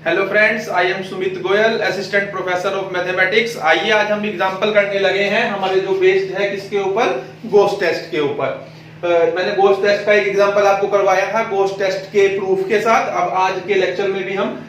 Hello friends, I am Sumit Goyal, assistant professor of mathematics. आइए आज हम एग्जांपल करने लगे हैं हमारे जो बेस्ड है किसके ऊपर, गोस टेस्ट के ऊपर। मैंने गोस टेस्ट का एक एग्जांपल आपको करवाया था गोस टेस्ट के प्रूफ के साथ। अब आज के लेक्चर में भी हम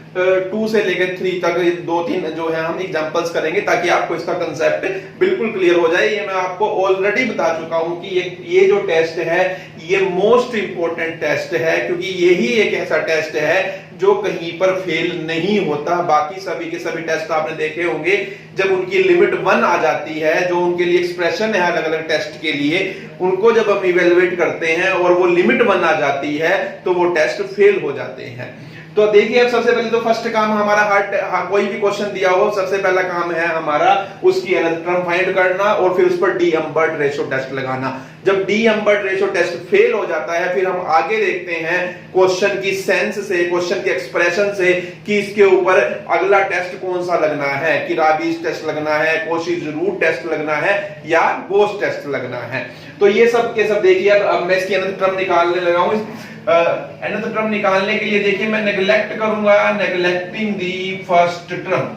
2 से लेकर 3 तक 2-3 जो है हम एग्जांपल्स करेंगे ताकि आपको इसका कंसेप्ट बिल्कुल क्लियर हो जाए। ये मैं आपको ऑलरेडी बता चुका हूं कि ये जो टेस्ट है ये मोस्ट इंपॉर्टेंट टेस्ट है, क्योंकि यही एक ऐसा टेस्ट है जो कहीं पर फेल नहीं होता। बाकी सभी के सभी टेस्ट आपने देखे होंगे, जब उनकी लिमिट 1 आ जाती है, जो उनके लिए एक्सप्रेशन है अलग अलग टेस्ट के लिए, उनको जब हम इवेलुएट करते हैं और वो लिमिट 1 आ जाती है तो वो टेस्ट फेल हो जाते हैं। तो देखिए, अब सबसे पहले तो फर्स्ट काम हमारा कोई भी क्वेश्चन दिया हो, सबसे पहला काम है हमारा उसकी एनथ टर्म फाइंड करना और फिर उस पर डी एम्बर्ट रेशो टेस्ट लगाना। जब डी एम्बर्ट रेशो टेस्ट फेल हो जाता है, फिर हम आगे देखते हैं क्वेश्चन की सेंस से, क्वेश्चन के एक्सप्रेशन से कि इसके ऊपर अगला टेस्ट कौन सा लगना है, कि राबीज टेस्ट लगना है, कोशीज रूट टेस्ट लगना है या गोस टेस्ट लगना है। तो ये सब के सब देखिए। अब मैं इसकी एनथ टर्म निकालने लगा हूं। एनथ टर्म निकालने के लिए देखिए मैं नेग्लेक्ट करूंगा, नेग्लेक्टिंग दी फर्स्ट टर्म।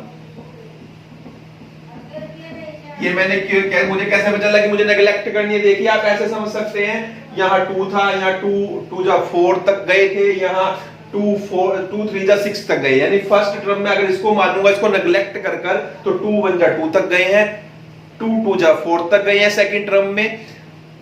ये मैंने मुझे कैसे पता चला कि मुझे नेग्लेक्ट करनी है? देखिए आप ऐसे समझ सकते हैं, यहाँ 2 था, यहाँ 2 जा 4 तक गए थे, यहाँ 2 3 जा 6 तक गए। यानी फर्स्ट टर्म में अगर इसको मानूंगा, इसको नेग्लेक्ट कर तो 2 1 जा 2 तक गए हैं, 2 2 जा 4 तक गए हैं सेकंड टर्म में,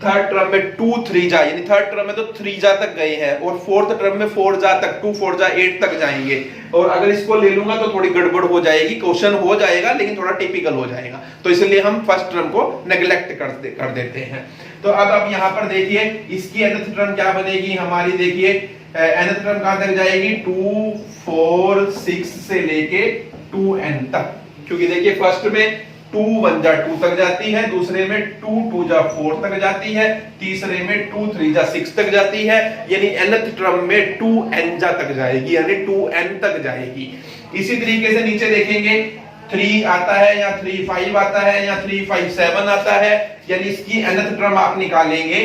थर्ड टर्म में 2 3 जा, यानी थर्ड टर्म में तो 3 जा तक गए हैं, और फोर्थ टर्म में 4 जा तक, 2 4 जा 8 तक जाएंगे। और अगर इसको ले लूंगा तो थोड़ी गड़बड़ हो जाएगी, क्वेश्चन हो जाएगा लेकिन थोड़ा टिपिकल हो जाएगा, तो इसलिए हम फर्स्ट टर्म को नेग्लेक्ट कर देते हैं। तो अब यहाँ पर देखिए इसकी एनथ टर्म क्या बनेगी हमारी। देखिए एनथ टर्म कहां तक जाएगी, 2 4 6 से लेके 2n तक, क्योंकि देखिए फर्स्ट में 2 1 जा 2 तक जाती है, दूसरे में 2 2 जा 4 तक जाती है, तीसरे में 2 3 जा 6 तक जाती है, यानी nth टर्म में 2n जा तक जाएगी, यानी 2n तक जाएगी। इसी तरीके से नीचे देखेंगे 3 आता है या 3 5 आता है या 3 5 7 आता है, यानी इसकी nth टर्म आप निकालेंगे,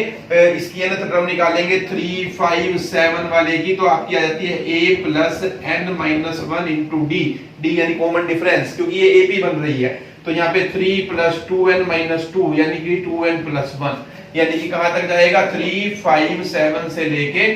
इसकी nth टर्म निकालेंगे 3 5 7 वाले की, तो आपकी आ जाती है a plus n minus 1 into D. D यानी कॉमन डिफरेंस, क्योंकि ये AP बन रही है, तो यहाँ पे 3 प्लस 2n माइनस 2 यानी कि 2n प्लस 1, यानी कि कहां तक जाएगा, 3 5 7 से लेके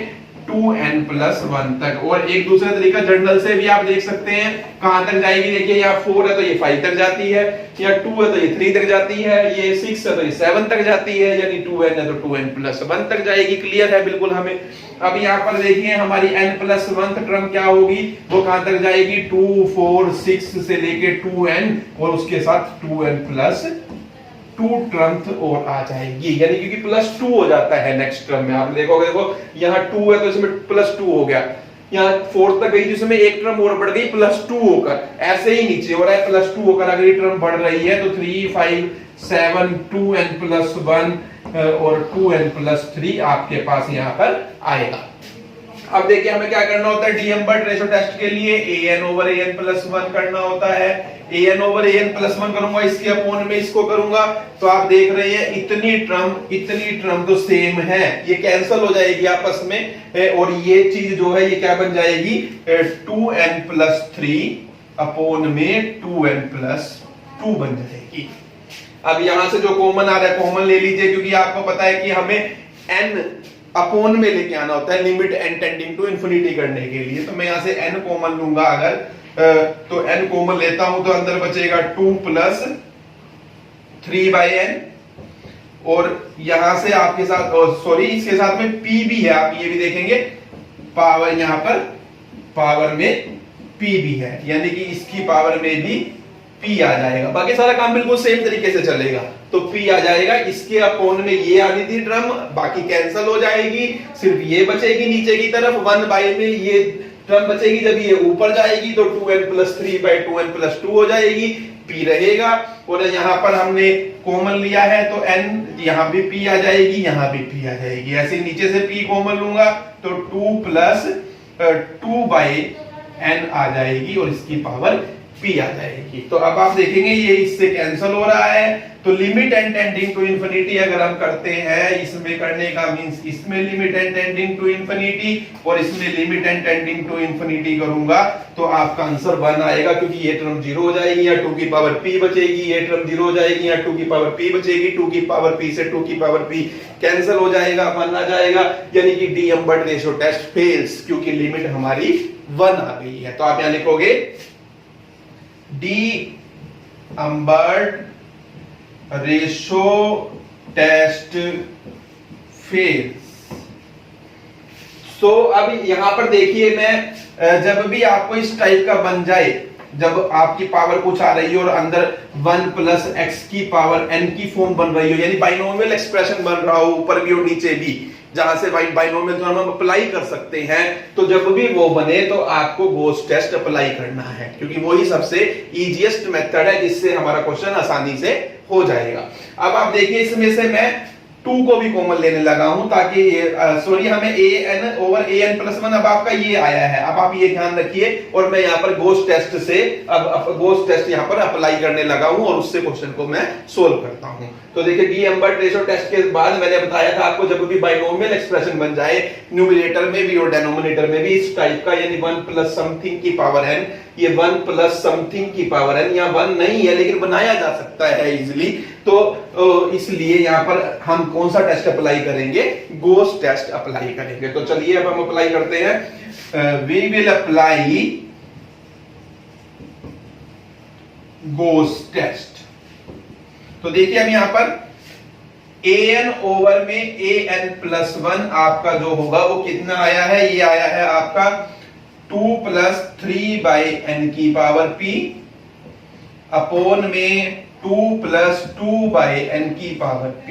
2n प्लस 1 तक। और एक दूसरा तरीका जर्नल से भी आप देख सकते हैं कहां तक जाएगी। देखिए यहाँ 4 है तो ये 5 तक जाती है, या 2 है तो ये 3 तक जाती है, ये 6 है तो ये 7 तक जाती है, यानी 2n है तो 2n प्लस 1 तक जाएगी। क्लियर है बिल्कुल हमें। अब यहाँ पर देखिए हमारी n प्लस 1 टर्म क्या होगी, वो कहां तक जाएगी, 2 4 6 से लेके 2n और उसके साथ 2n प्लस 2 टर्म और आ जाएगी, यानी क्योंकि प्लस 2 हो जाता है नेक्स्ट टर्म में। आप देखोगे, देखो यहाँ 2 है तो इसमें प्लस 2 हो गया, यहाँ 4 तक गई जिसमें एक टर्म और बढ़ गई प्लस 2 होकर, ऐसे ही नीचे हो रहा है प्लस 2 होकर अगर ये टर्म बढ़ रही है, तो 3 5 7 2n प्लस 1 और 2n प्लस 3 आपके पास यहाँ पर आएगा। अब देखिए हमें क्या करना होता है डी एम्बर्ट रेशो टेस्ट के लिए, an ओवर an प्लस 1 करना होता है। an ओवर an प्लस 1 करूंगा, इसके अपोन में इसको करूंगा, तो आप देख रहे हैं इतनी ट्रम तो सेम है, ये कैंसिल हो जाएगी आपस में, और ये चीज जो है ये क्या बन जाएगी, 2n प्लस 3 अपोन में 2n प्लस 2 बन जाएगी। अब यहां से जो कॉमन आ रहा है कॉमन ले लीजिए, क्योंकि आपको पता है कि हमें n अपोन में लेके आना होता है limit n tending to infinity करने के लिए। तो मैं यहां से n कॉमन लूंगा अगर, तो n कॉमन लेता हूं तो अंदर बचेगा 2 प्लस 3/n, और यहां से आपके साथ सॉरी इसके साथ में p भी है, आप ये भी देखेंगे पावर, यहां पर पावर में p भी है, यानी कि इसकी पावर में भी p आ जाएगा। बाकी सारा काम बिल्कुल सेम तरीके से चलेगा, तो p आ जाएगा, इसके अपोन में ये आ गई थी टर्म, बाकी कैंसिल हो जाएगी, सिर्फ ये बचेगी नीचे की तरफ, 1/, में ये टर्म बचेगी, जब ये ऊपर जाएगी तो 2n प्लस 3/2n प्लस 2 हो जाएगी, p रहेगा। और यहाँ पर हमने कॉमन लिया है तो n, यहाँ भी p आ जाएगी, यहाँ भी p आ जाएगी, ऐसे नीचे से p कॉमन लूंगा तो 2 प्लस 2/n आ जाएगी, और इसकी पावर p आ जाएगी। तो अब आप देखेंगे ये इससे कैंसिल हो रहा है, तो limit N tending to infinity अगर हम करते हैं इसमें करने का मींस इसमें limit N tending to infinity और इसमें limit N tending to infinity करूंगा तो आपका आंसर 1 आएगा, क्योंकि ये टर्म 0 हो जाएगी या 2 की पावर p बचेगी, ये टर्म 0 हो जाएगी या 2 की पावर p बचेगी, 2 की पावर p से 2 की पावर p कैंसिल हो जाएगा, 1 आ जाएगा, यानी कि डी एम्बर्ट रेशियो टेस्ट फेल्स, क्योंकि लिमिट हमारी 1 आ गई है। तो आप यहां लिखोगे डी एम्बर्ट रेशो टेस्ट फेल्स। तो अब यहां पर देखिए, मैं जब भी आपको इस टाइप का बन जाए, जब आपकी पावर कुछ आ रही हो और अंदर 1 प्लस एक्स की पावर n की फॉर्म बन रही हो, यानी बाइनोमियल एक्सप्रेशन बन रहा हो ऊपर भी और नीचे भी, जहां से बाइनोमियल थ्योरम हम अप्लाई कर सकते हैं, तो जब भी वो बने तो आपको गॉस टेस्ट अप्लाई करना है, क्योंकि वही सबसे इजीएस्ट मेथड है जिससे हमारा क्वेश्चन आसानी से हो जाएगा। अब आप देखिए इसमें से मैं 2 को भी कॉमन लेने लगा हूं ताकि ये सॉरी हमें an ओवर an प्लस 1 अब आपका ये आया है। अब आप ये ध्यान रखिए और मैं यहाँ पर गॉस टेस्ट से अब गॉस टेस्ट यहाँ पर अप्लाई करने लगा हूं और उससे क्वेश्चन को मैं सोल्व करता हूं। तो देखिए डी एम्बर्ट रेशियो टेस्ट के बाद मैंने बताया था आपको, जब भी बाइनोमियल एक्सप्रेशन बन जाए न्यूमरेटर में भी और डिनोमिनेटर में भी इस टाइप का, यानी 1 प्लस समथिंग की पावर n, ये 1 प्लस समथिंग की पावर n, यहाँ 1 नहीं है लेकिन बनाया जा सकता है इजिली, तो इसलिए यहाँ पर हम कौन सा टेस्ट अप्लाई करेंगे, गॉस टेस्ट अप्लाई करेंगे। तो चलिए अब हम अप्लाई करते हैं, we will apply Gauss test. तो देखिए अब यहां पर an ओवर में an प्लस 1 आपका जो होगा वो कितना आया है, ये आया है आपका 2 प्लस 3 बाई n की पावर p अपोन में 2 प्लस 2 बाई n की पावर p।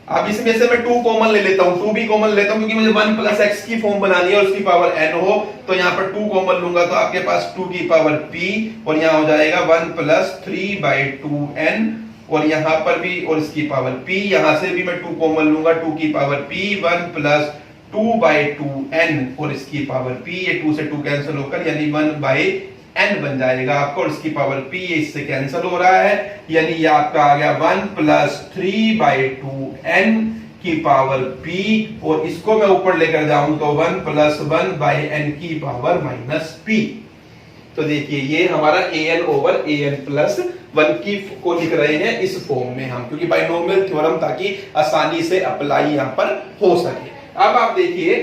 अब इसमें से मैं 2 कॉमन ले लेता हूं, 2 भी कॉमन लेता हूं क्योंकि मुझे 1 प्लस x की फॉर्म बनानी है और उसकी पावर n हो, तो यहां पर 2 कॉमन लूंगा तो आपके पास 2 की पावर p और यहां हो जाएगा 1 प्लस 3 बाई 2n और यहां पर भी और इसकी पावर p, यहां से भी मैं 2 कॉमन लूंगा, 2 की power p 1 plus 2 by 2n और इसकी पावर p, ये 2 से 2 कैंसिल होकर यानी 1 बाई n बन जाएगा आपको और इसकी पावर p इससे कैंसिल हो रहा है, यानी ये आपका आ गया 1 प्लस 3 बाई 2n की पावर p और इसको मैं ऊपर लेकर जाऊं तो 1 प्लस 1 बाई n की पावर माइनस p। तो देखिए ये हमारा an ओवर an प्लस 1 की को लिख रहे हैं इस फॉर्म में हम, क्योंकि बाइनोमियल थ्योरम ताकि आसानी से अप्लाई यहां पर हो सके। अब आप देखिए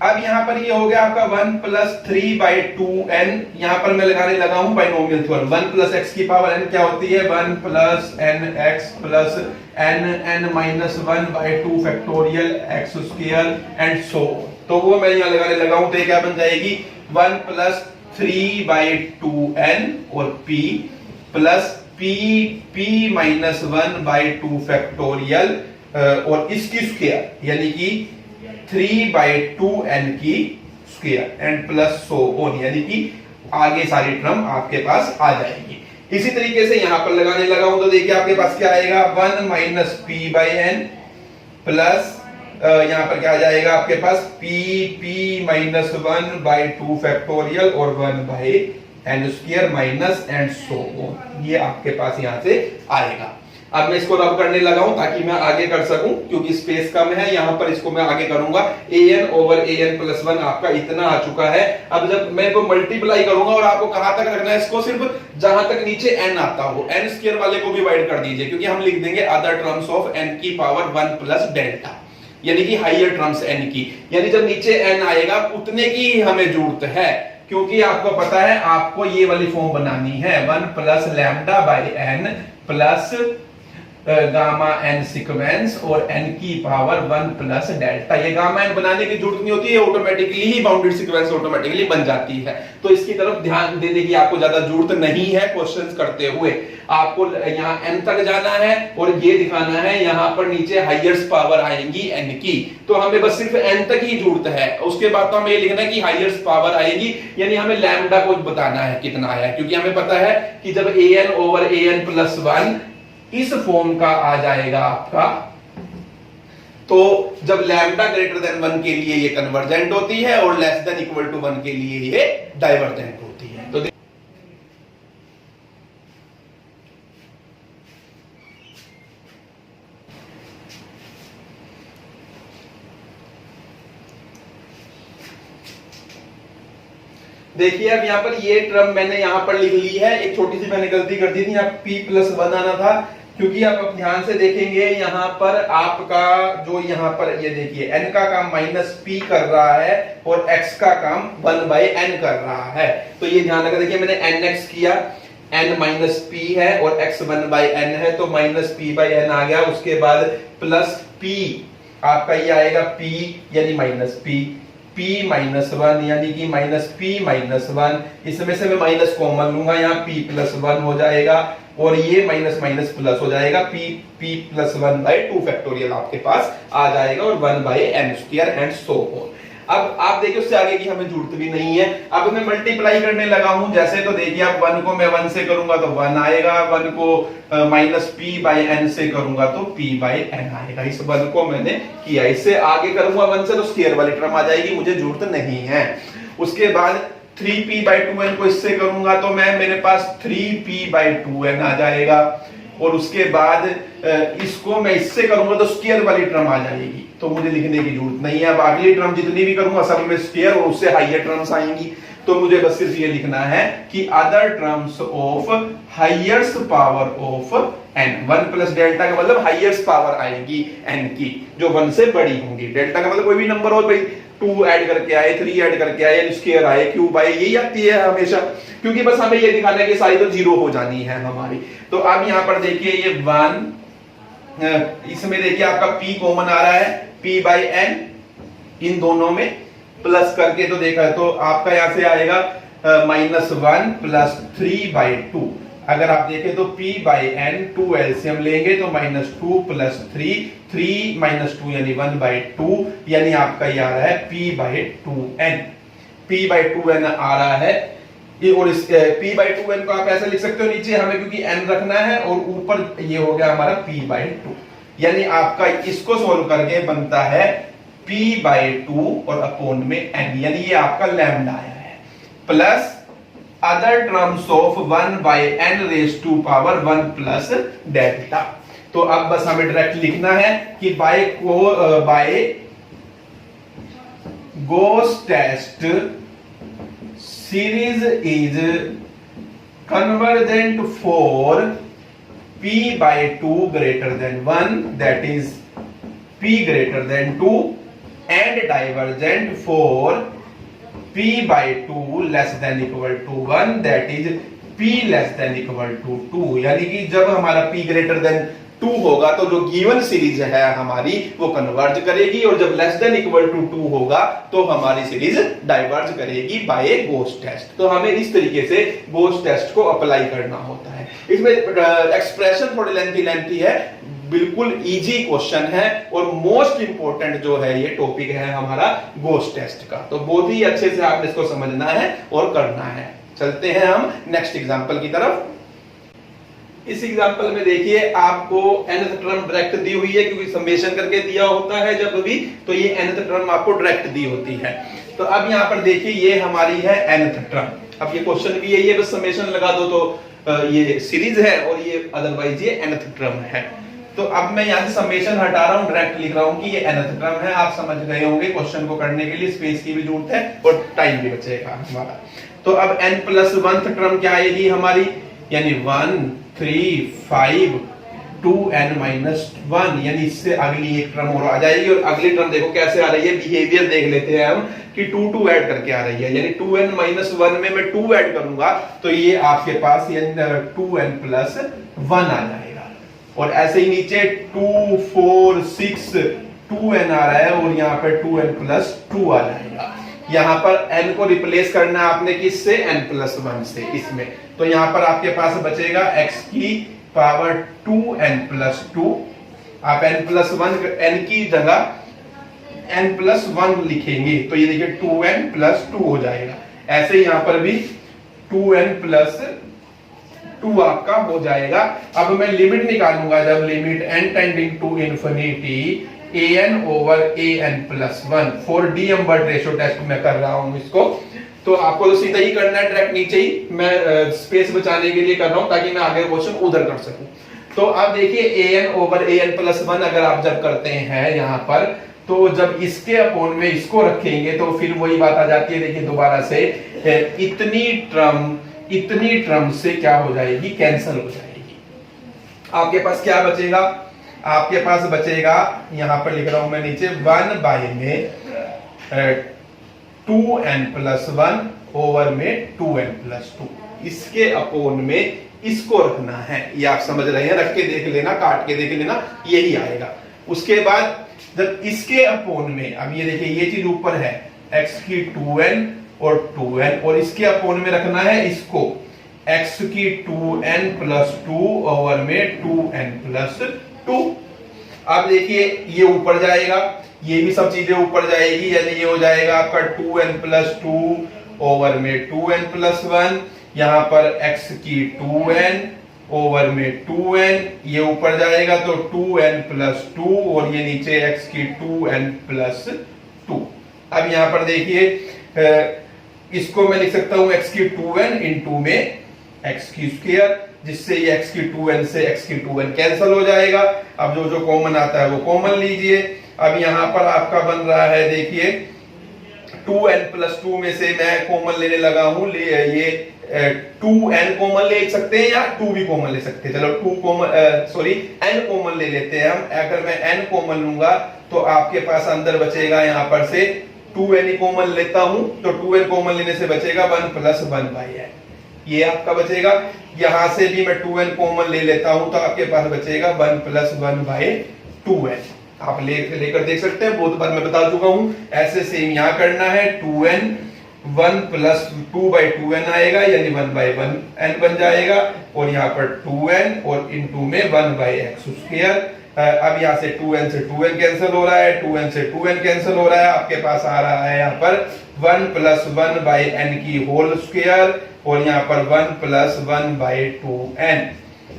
अब यहां पर ये हो गया आपका 1 प्लस 3 बाई 2n, यहां पर मैं लगाने लगा हूं बाइनोमियल थ्योरम। 1 प्लस x की पावर n क्या होती है, 1 plus nx plus n minus 1 by 2 factorial x square and so, तो वो मैं यहां लगाने लगा हूं, तो ये क्या बन जाएगी 1 प्लस 3 बाई 2n और p plus p minus 1 by 2 factorial और इसकी स्क्वायर यानी कि 3 बाई 2n की square and plus so on, यानी कि आगे सारी टर्म आपके पास आ जाएगी। इसी तरीके से यहां पर लगाने लगा हूं तो देखिए आपके पास क्या आएगा 1 minus p by n plus यहां पर क्या आ जाएगा आपके पास p माइनस 1 बाई 2 फैक्टोरियल और 1 by n square minus and so on, ये आपके पास यहां से आएगा। अब मैं इसको रब करने लगा हूं ताकि मैं आगे कर सकूं, क्योंकि स्पेस कम है यहां पर, इसको मैं आगे करूंगा। an ओवर an प्लस 1 आपका इतना आ चुका है। अब जब मैं इसको मल्टीप्लाई करूंगा और आपको कहां तक रखना है इसको, सिर्फ जहां तक नीचे n आता हो, n स्क्वायर वाले को भी डिवाइड कर दीजिए, क्योंकि हम लिख देंगे अदर टर्म्स ऑफ n की पावर 1 प्लस डेल्टा, यानी कि हायर टर्म्स n की, यानी जब नीचे n आएगा उतने की हमें जरूरत है, क्योंकि आपको पता है आपको ये वाली फॉर्म बनानी है 1 plus lambda by n plus gamma n sequence और n की पावर 1 प्लस डेल्टा। ये गामा n बनाने की जरूरत नहीं होती है, ऑटोमेटिकली ही बाउंडेड सीक्वेंस ऑटोमेटिकली बन जाती है। तो इसकी तरफ ध्यान देने की आपको ज्यादा जरूरत नहीं है क्वेश्चंस करते हुए। आपको यहाँ n तक जाना है और ये दिखाना है यहाँ पर नीचे हाईएस्ट पावर आएंगी n की, तो हमें बस सिर्फ n तक ही जरूरत है। उसके बाद तो हमें ये लिखना है कि हाईएस्ट पावर आएगी, यानी हमें लैम्डा को बताना है कितना आया, क्योंकि हमें पता है कि जब an ओवर an प्लस 1 इस फॉर्म का आ जाएगा आपका तो जब लैम्डा ग्रेटर देन 1 के लिए ये कन्वर्जेंट होती है और लेस देन इक्वल टू 1 के लिए ये डाइवर्जेंट होती है। तो देखिए अब यहाँ पर ये टर्म मैंने यहाँ पर लिख ली है, एक छोटी सी मैंने गलती कर दी थी, यहाँ p+1 आना था, क्योंकि आप अब ध्यान से देखेंगे यहाँ पर आपका जो यहाँ पर ये देखिए n का काम -p कर रहा है और x का काम 1/n कर रहा है। तो ये ध्यान रखा, देखिए मैंने nx किया, n -p है और x 1/n है, तो -p/n आ गया। उसके बाद प्लस p आपका ये आएगा p यानी -p, p-1 यानी कि -p-1, इसमें से मैं माइनस कॉमन लूंगा, यहाँ p+1 हो जाएगा और ये माइनस माइनस प्लस हो जाएगा, p+1/2 फैक्टोरियल आपके पास आ जाएगा और 1/n² एंड सो ऑन। अब आप देखिए उससे आगे की हमें जरूरत भी नहीं है। अब मैं मल्टीप्लाई करने लगा हूं जैसे, तो देखिए अब 1 को मैं 1 से करूंगा तो 1 आएगा, 1 को -p/n से करूंगा तो p/n आएगा। इस 1 को मैंने किया, इससे आगे करूंगा 1 से तो स्क्वायर वाली टर्म आ जाएगी, मुझे जरूरत नहीं है। उसके बाद 3p/2n को इससे करूंगा तो मेरे पास 3p/2n आ जाएगा, और उसके बाद इसको मैं इससे करूंगा तो स्क्वायर वाली टर्म आ जाएगी, तो मुझे लिखने की जरूरत नहीं है। अब अगली टर्म जितनी भी करूंगा सब में स्क्वायर और उससे हाइयर टर्म्स आएंगी, तो मुझे बस सिर्फ ये लिखना है कि other terms of highest power of n। 1 plus delta का मतलब हाईएस्ट पावर आएगी n की, जो 1 से बड़ी होंगी। डेल्टा का मतलब कोई भी नंबर हो भाई, 2 ऐड करके आए, 3 ऐड करके आए, स्क्वायर आए, क्यूब आए, यही आती है हमेशा, क्योंकि बस हमें ये दिखाना है कि सारी तो 0 हो जानी है हमारी। तो अब यहाँ पर देखिए ये 1, इसमें देखिए आपका p कॉमन आ रहा है, p/n इन दोनों में प्लस करके तो देखा, तो आपका यहां से आएगा -1 प्लस 3/2। अगर आप देखें तो p/n 2 एलसीएम लेंगे तो -2 प्लस 3, 3 - 2 यानी 1/2, यानी आपका ये आ रहा है p/2n। p/2n आ रहा है ये, और इस p/2n को आप ऐसे लिख सकते हो, नीचे हमें क्योंकि n रखना है और ऊपर ये हो गया हमारा p/2, यानी आपका इसको सोल्व करके बनता है p/2 और अपॉन में n, यानी ये आपका लैम्डा आया है, plus other terms of 1/n⁻1 plus delta. तो अब बस हमें डायरेक्ट लिखना है कि by Gauss test series is convergent for p/2 greater than 1, that is p greater than 2, and divergent for p/2 less than equal to 1, that is p less than equal to 2। यानी कि जब हमारा p greater than 2 होगा तो जो given series है हमारी वो कन्वर्ज करेगी, और जब लेस देन इक्वल टू 2 होगा तो हमारी सीरीज डाइवर्ज करेगी बाय गॉस टेस्ट। तो हमें इस तरीके से गॉस टेस्ट को अप्लाई करना होता है। इसमें एक्सप्रेशन थोड़ी लेंथी है, बिल्कुल इजी क्वेश्चन है, और मोस्ट इंपोर्टेंट जो है ये टॉपिक है हमारा गॉस टेस्ट का। तो बहुत ही अच्छे से आपने इसको समझना है और करना है। चलते हैं हम नेक्स्ट एग्जांपल की तरफ। इस एग्जांपल में देखिए आपको nth टर्म डायरेक्ट दी हुई है, क्योंकि समेशन करके दिया होता है जब भी, तो ये nth टर्म आपको डायरेक्ट दी होती है। तो अब यहाँ पर देखिए ये हमारी है nth टर्म। अब ये क्वेश्चन भी यही है, बस समेशन लगा दो तो ये सीरीज है, और ये अदरवाइज ये nth टर्म है। तो अब मैं यहाँ से समेशन हटा रहा हूँ, डायरेक्ट लिख रहा हूँ कि ये nth टर्म है। आप समझ गए होंगे, क्वेश्चन को करने के लिए स्पेस की भी जरूरत है और टाइम भी बचेगा हमारा। तो अब n+1th टर्म क्या आएगी हमारी, यानी 1 3 5 2n-1, यानी इससे अगली एक टर्म और आ जाएगी। और अगली टर्म देखो कैसे आ रही है, बिहेवियर देख लेते हैं हम कि 2 ऐड करके आ रही है, यानी 2n-1 में मैं 2 ऐड करूंगा तो ये आपके पास 2n+1 आ जाएगा। और ऐसे ही नीचे 2 4 6 2n आ रहा है, और यहाँ पर 2n+2 आ जाएगा। यहाँ पर n को रिप्लेस करना है आपने किससे, n+1 से इसमें। तो यहाँ पर आपके पास बचेगा x की पावर 2n+2। आप n की जगह n+1 लिखेंगे तो ये देखिए 2n+2 हो जाएगा। ऐसे यहाँ पर भी 2n+2 आपका हो जाएगा। अब मैं लिमिट निकालूंगा, जब limit n tending to infinity an over an plus 1 for D'Alembert ratio test में कर रहा हूं इसको। तो आपको तो सीधा ही करना है, डायरेक्ट नीचे ही, मैं स्पेस बचाने के लिए कर रहा हूं ताकि मैं आगे क्वेश्चन उधर कर सकूं। तो अब देखिए an ओवर an प्लस 1 अगर आप जब करते हैं यहां पर, तो जब इसके अपोन में इसको रखेंगे तो फिर वही बात आ जाती है। देखिए दोबारा से इतनी टर्म से क्या हो जाएगी, कैंसिल हो जाएगी। आपके पास क्या बचेगा, आपके पास बचेगा, यहां पर लिख रहा हूं मैं नीचे, 1 बाय में 2n प्लस 1 ओवर में 2n प्लस 2, इसके अपोन में इसको रखना है। ये आप समझ रहे हैं, रख के देख लेना, काट के देख लेना, यही आएगा। उसके बाद जब इसके अपोन में, अब ये देखिए ये चीज ऊपर है, x की 2n और 2n, और इसके अपोन में रखना है इसको, x की 2n प्लस 2 ओवर में 2n प्लस 2। अब देखिए ये ऊपर जाएगा, ये भी सब चीजें ऊपर जाएगी, यानी ये हो जाएगा आपका 2n प्लस 2 ओवर में 2n प्लस 1, यहां पर x की 2n ओवर में 2n, ये ऊपर जाएगा तो 2n प्लस 2, और ये नीचे x की 2n प्लस 2। अब यहां पर देखिए इसको मैं लिख सकता हूं x की 2n इंटू में x की स्क्वायर, जिससे ये x की 2n से x की 2n कैंसिल हो जाएगा। अब जो जो कॉमन आता है वो कॉमन लीजिए। अब यहां पर आपका बन रहा है, देखिए 2n प्लस 2 में से मैं कॉमन लेने लगा हूं, ये 2n कॉमन ले सकते हैं या 2 भी कॉमन ले सकते हैं। चलो n कॉमन ले लेते हैं हम। अगर मैं n कॉमन लूंगा तो आपके पास अंदर बचेगा, यहां पर से 2n ही कॉमन लेता हूं तो 2n कॉमन लेने से बचेगा 1 प्लस 1 बाई n, ये आपका बचेगा। यहां से भी मैं 2n कॉमन ले लेता हूं तो आपके पास बचेगा 1 प्लस 1 बाई 2n। आप लेकर देख सकते हैं, बहुत बार मैं बता चुका हूं। ऐसे सेम यहां करना है, 2n 1 प्लस 2 बाई 2n आएगा, यानी 1 बाई 1n बन जाएगा, और यहाँ पर 2n और इनटू में 1 बाई एक्स स्क्वायर। अब यहाँ से 2n से 2n कैंसिल हो रहा है, 2n से 2n कैंसिल हो रहा है, आपके पास आ रहा है यहाँ पर 1 प्लस 1 बाई n की होल स्क्वायर, और यहाँ पर 1 प्लस 1 बाई 2n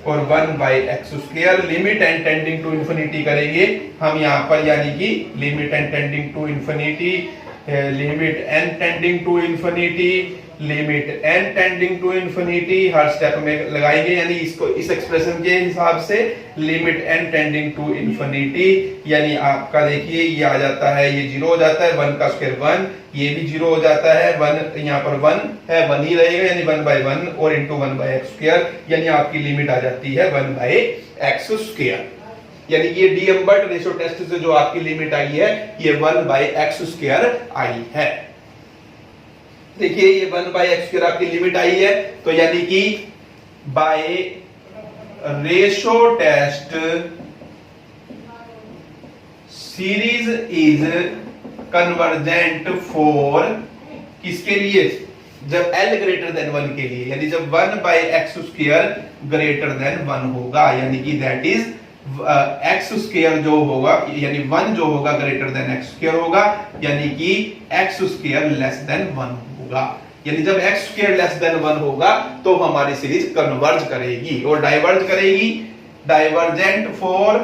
और 1 by x square. Limit n tending to infinity करेंगे हम यहाँ पर, यानी कि limit n tending to infinity, limit n tending to infinity, limit n tending to infinity हर स्टेप में लगाएंगे, यानी इसको इस एक्सप्रेशन के हिसाब से limit n tending to infinity, यानी आपका देखिए ये आ जाता है, ये 0 हो जाता है, 1 का स्क्वायर 1, ये भी 0 हो जाता है, 1 यहाँ पर 1 है, 1 ही रहेगा, यानी 1 बाई 1 और इंटू 1 बाई एक्स स्क्वायर, यानी आपकी लिमिट आ जाती है 1 बाई एक्स स्क्वायर। यानी ये डीएम्बर्ट रेशियो टेस्ट से जो आपकी लिमिट आई है ये 1 बाई एक्स स्क्वायर आई है। देखिए ये 1 बाई एक्स स्क्वायर आपकी लिमिट आई है, तो यानी कि by ratio test series is convergent for, किसके लिए, जब L ग्रेटर देन 1 के लिए, यानी जब 1 by x square greater than 1 होगा, यानी कि दैट इज एक्स स्क्वायर जो होगा, यानी 1 जो होगा ग्रेटर देन एक्स स्क्वायर होगा, यानी कि एक्स स्क्वायर लेस देन 1 होगा। यानी जब एक्स स्क्वायर लेस देन 1 होगा तो हमारी सीरीज कन्वर्ज करेगी और डाइवर्ज करेगी। Divergent for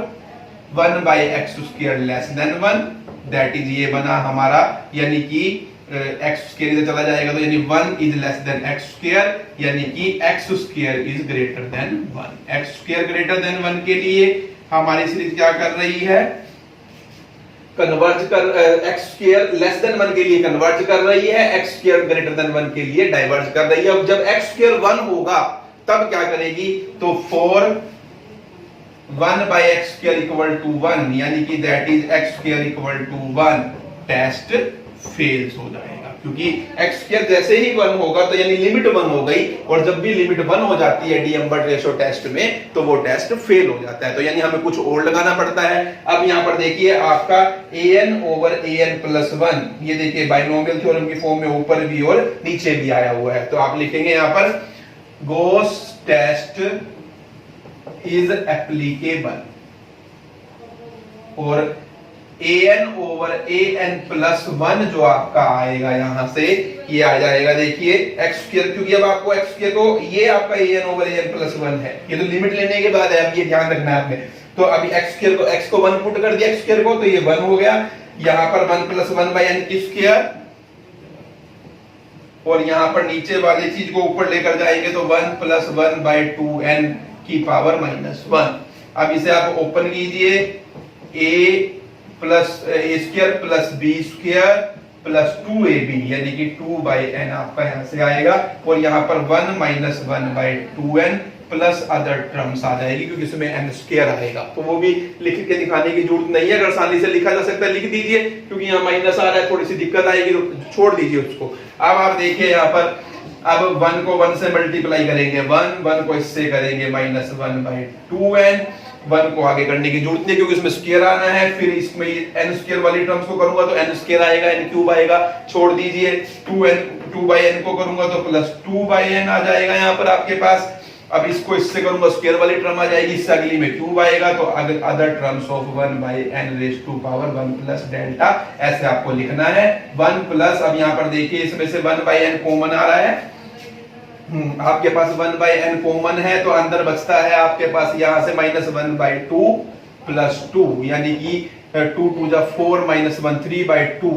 1 by x square less than 1, that is ये बना हमारा, यानी कि एक्स स्क्वायर इधर चला जाएगा तो यानी 1 is less than x square, यानी कि x square is greater than 1। X square greater than 1 के लिए हमारी सीरीज क्या कर रही है, कन्वर्ज कर, एक्स स्क्वायर लेस देन 1 के लिए कन्वर्ज कर रही है, एक्स स्क्वायर ग्रेटर देन 1 के लिए डाइवर्ज कर रही है। अब जब एक्स स्क्वायर 1 होगा तब क्या करेगी, तो for 1 by x square equal to 1, यानी कि that is x square equal to 1, test fails हो जाएगा, क्योंकि एक्स स्क्वायर जैसे ही 1 होगा तो यानी लिमिट 1 हो गई, और जब भी लिमिट 1 हो जाती है डीएम्बर्ट रेशियो टेस्ट में तो वो टेस्ट फेल हो जाता है, तो यानी हमें कुछ और लगाना पड़ता है। अब यहाँ पर देखिए आपका an ओवर an प्लस 1, ये देखिए बाइनोमियल थ्योरम की फॉर्म में ऊपर भी और नीचे भी आया हुआ है, तो आप लिखेंगे यहाँ पर गॉस टेस्ट इज एप्लीकेबल, और an ओवर an प्लस 1 जो आपका आएगा यहां से ये आ जाएगा, देखिए एक्स स्क्वायर, क्योंकि अब आपको एक्स स्क्वायर को, ये आपका an ओवर an प्लस 1 है, ये तो लिमिट लेने के बाद है, अब ये ध्यान रखना है आपने, तो अभी x को 1 पुट कर दिया x स्क्वायर को, तो ये 1 हो गया। यहां पर 1 प्लस 1 बाई एन की स्क्वायर, और यहां पर नीचे वाली चीज को ऊपर लेकर जाएंगे तो 1 प्लस 1 बाई 2n की पावर -1। अब इसे आप ओपन कीजिए, a plus a square plus b square plus 2ab यानी कि 2 बाई एन आपका यहां से आएगा, और यहां पर 1 minus 1 by 2n plus other terms आ जाएगी, क्योंकि इसमें n स्क्वायर आएगा। तो वो भी लिख के दिखाने की जरूरत नहीं है, अगर आसानी से लिखा जा सकता है लिख दीजिए, क्योंकि यहाँ माइनस आ रहा है, थोड़ी सी दिक्कत आएगी तो छोड़ दीजिए उसको। अब आप देखिए यहाँ पर, अब 1 को 1 से मल्टीप्लाई करेंगे 1 को इससे करेंगे -1 बाई 2n, 1 को आगे करने की जरूरत नहीं क्योंकि इसमें स्क्वायर आना है, फिर इसमें n स्क्वायर वाली टर्म्स को करूंगा तो n स्क्वायर आएगा, n क्यूब आएगा, छोड़ दीजिए। 2 बाई n को करूंगा तो प्लस 2 बाई n आ जाएगा यहाँ पर आपके पास। अब इसको इससे करूंगा स्क्वायर वाली टर्म आ जाएगी, इससे अगली में क्यूब आएगा, तो other terms of 1 by n raise to power 1 plus delta, ऐसे आपको लिखना है। 1 प्लस, अब यहाँ पर देखिए इसमें से 1 बाई n कॉमन आ रहा है, आपके पास 1 बाई n कॉमन है, तो अंदर बचता है आपके पास यहाँ से -1 बाई 2 प्लस 2, यानी कि 2 2 जा 4 -1 3 बाई 2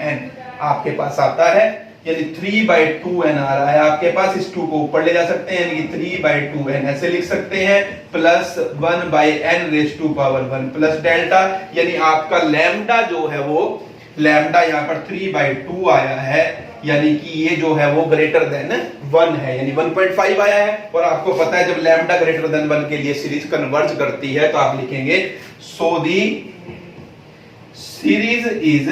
n आपके पास आता है, यानी 3 बाई 2n आ रहा है आपके पास। इस 2 को ऊपर ले जा सकते हैं, यानी कि 3 बाई 2n ऐसे लिख सकते हैं, plus 1 by n raise to power 1 plus delta, यानी आपका लैम्डा जो है वो लैम्डा यहाँ पर 3 बाई 2 आया है, यानी कि ये जो है वो ग्रेटर देन 1 है, यानी 1.5 आया है। और आपको पता है जब लैम्डा ग्रेटर देन 1 के लिए सीरीज कन्वर्ज करती है तो आप लिखेंगे सो दी सीरीज इज,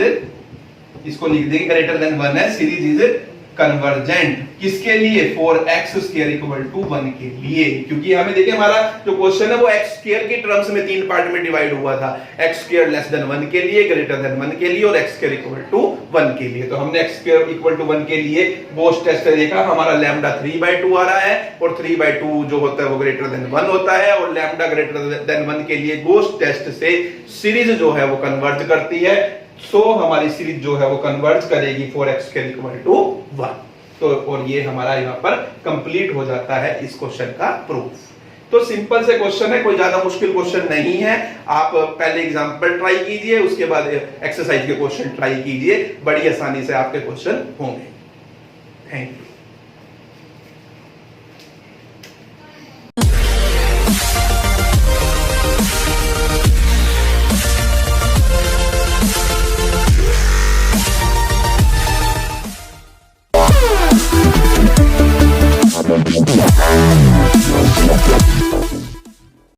इसको लिख देंगे ग्रेटर देन 1 है, सीरीज इज कन्वर्जेंट, किसके लिए? For x square equal to 1 के लिए, क्योंकि हमें देखिए हमारा जो क्वेश्चन है वो x स्क्वायर के टर्म्स में 3 पार्ट में डिवाइड हुआ था, x स्क्वायर लेस देन 1 के लिए, ग्रेटर देन 1 के लिए और x स्क्वायर इक्वल टू 1 के लिए। तो हमने x स्क्वायर इक्वल टू 1 के लिए गोस टेस्ट देखा, हमारा लैम्डा 3 बाई 2 आ रहा है, और 3 बाई 2 जो होता है वो ग्रेटर देन 1 होता है, और लैम्डा ग्रेटर देन 1 के लिए गोस टेस्ट से सीरीज जो है वो कन्वर्ज करती है, सो हमारी सीरीज जो है वो कन्वर्ज करेगी for x square equal to 1। तो और ये हमारा यहाँ पर कंप्लीट हो जाता है इस क्वेश्चन का प्रूफ। तो सिंपल से क्वेश्चन है, कोई ज्यादा मुश्किल क्वेश्चन नहीं है। आप पहले एग्जांपल ट्राई कीजिए, उसके बाद एक्सरसाइज के क्वेश्चन ट्राई कीजिए, बड़ी आसानी से आपके क्वेश्चन होंगे। Thank you.